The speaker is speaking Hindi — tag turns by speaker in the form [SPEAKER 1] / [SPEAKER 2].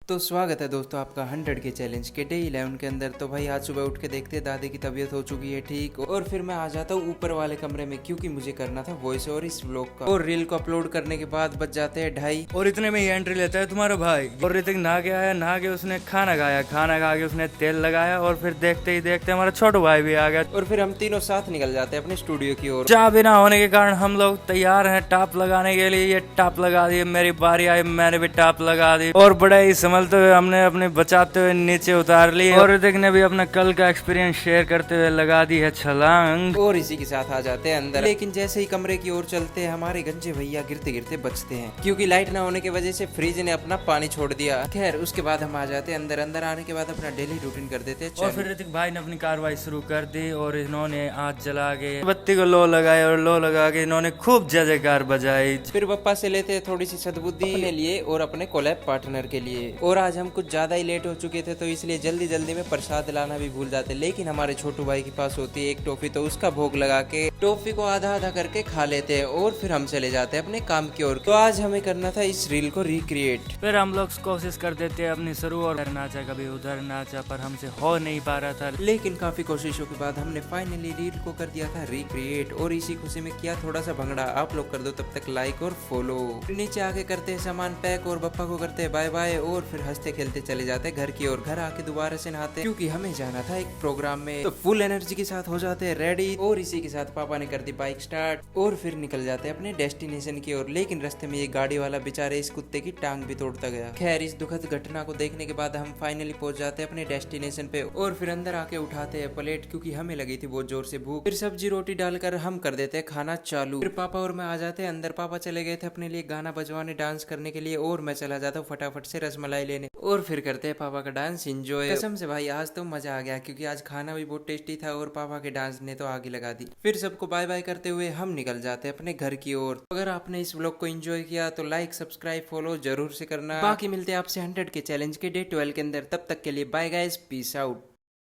[SPEAKER 1] तो स्वागत है दोस्तों आपका 100 के चैलेंज के डे 11 के अंदर। तो भाई आज सुबह उठ के देखते दादी की तबीयत हो चुकी है ठीक, और फिर मैं आ जाता हूँ ऊपर वाले कमरे में क्योंकि मुझे करना था वॉइस ओवर इस व्लॉग का। और रील को अपलोड करने के बाद बच जाते हैं 2:30
[SPEAKER 2] और इतने में ही एंट्री लेता है तुम्हारा भाई। और ऋतिक नहा के आया, नहा के उसने खाना खाया, खाना खा के उसने तेल लगाया और फिर देखते ही देखते हमारा छोटू भाई भी आ गया।
[SPEAKER 1] और फिर हम तीनों साथ निकल जाते हैं अपने स्टूडियो की ओर।
[SPEAKER 2] चाह भी ना होने के कारण हम लोग तैयार हैं टाप लगाने के लिए। ये टाप लगा दी, मेरी बारी आई, मैंने भी टाप लगा दी और बड़े ही संभलते हुए हमने अपने बचाते हुए नीचे उतार ली। और ऋतिक ने भी अपना कल का एक्सपीरियंस शेयर करते हुए लगा दी है छलांग।
[SPEAKER 1] और इसी के साथ आ जाते हैं अंदर, लेकिन जैसे ही कमरे की ओर चलते हैं हमारे गंजे भैया गिरते गिरते बचते हैं क्योंकि लाइट ना होने की वजह से फ्रिज ने अपना पानी छोड़ दिया। खैर उसके बाद हम आ जाते हैं अंदर। अंदर आने के बाद अपना डेली रूटीन कर देते हैं।
[SPEAKER 2] और फिर ऋतिक भाई ने अपनी कार्रवाई शुरू कर दी और इन्होंने आग जला के बत्ती को लो लगाए और लो लगा के इन्होंने खूब जय जयकार बजाई।
[SPEAKER 1] फिर पप्पा से लेते हैं थोड़ी सी सद्बुद्धि अपने लिए और अपने कोलैब पार्टनर के लिए। और आज हम कुछ ज्यादा ही लेट हो चुके थे तो इसलिए जल्दी जल्दी में प्रसाद लाना भी भूल जाते, लेकिन हमारे छोटू भाई के पास होती है एक टॉफी, तो उसका भोग लगा के टॉफी को आधा आधा करके खा लेते हैं और फिर हम चले जाते हैं अपने काम की ओर। तो आज हमें करना था इस रील को रिक्रिएट।
[SPEAKER 2] फिर हम लोग कोशिश कर देते हैं अपनी शुरू और नाचा, कभी उधर नाचा, पर हमसे हो नहीं पा रहा था।
[SPEAKER 1] लेकिन काफी कोशिशों के बाद हमने फाइनली रील को कर दिया था रिक्रिएट और इसी खुशी में किया थोड़ा सा भंगड़ा। आप लोग कर दो तब तक लाइक और फॉलो। नीचे आके करते हैं सामान पैक और बप्पा को करते हैं बाय बाय और फिर हंसते खेलते चले जाते हैं घर की ओर। घर आके दोबारा से नहाते क्योंकि हमें जाना था एक प्रोग्राम में, तो फुल एनर्जी के साथ हो जाते हैं रेडी। और इसी के साथ पापा ने कर दी बाइक स्टार्ट और फिर निकल जाते हैं अपने डेस्टिनेशन की ओर। लेकिन रास्ते में ये गाड़ी वाला बेचारे इस कुत्ते की टांग भी तोड़ता गया। खैर इस दुखद घटना को देखने के बाद हम फाइनली पहुंच जाते हैं अपने डेस्टिनेशन पे और फिर अंदर आके उठाते हैं प्लेट क्योंकि हमें लगी थी बहुत जोर से भूख। फिर सब्जी रोटी डालकर हम कर देते हैं खाना चालू। फिर पापा और मैं आ जाते हैं अंदर। पापा चले गए थे अपने लिए गाना बजवाने, डांस करने के लिए, और मैं चला जाता हूँ फटाफट से रसमलाई लेने और फिर करते हैं पापा का डांस एंजॉय। कसम से भाई आज तो मजा आ गया क्योंकि आज खाना भी बहुत टेस्टी था और पापा के डांस ने तो आगे लगा दी। फिर सबको बाय बाय करते हुए हम निकल जाते हैं अपने घर की ओर। अगर आपने इस व्लॉग को एंजॉय किया तो लाइक सब्सक्राइब फॉलो जरूर से करना। बाकी मिलते हैं आपसे 100 के चैलेंज के डे 12 के अंदर। तब तक के लिए बाय गाइस, पीस आउट।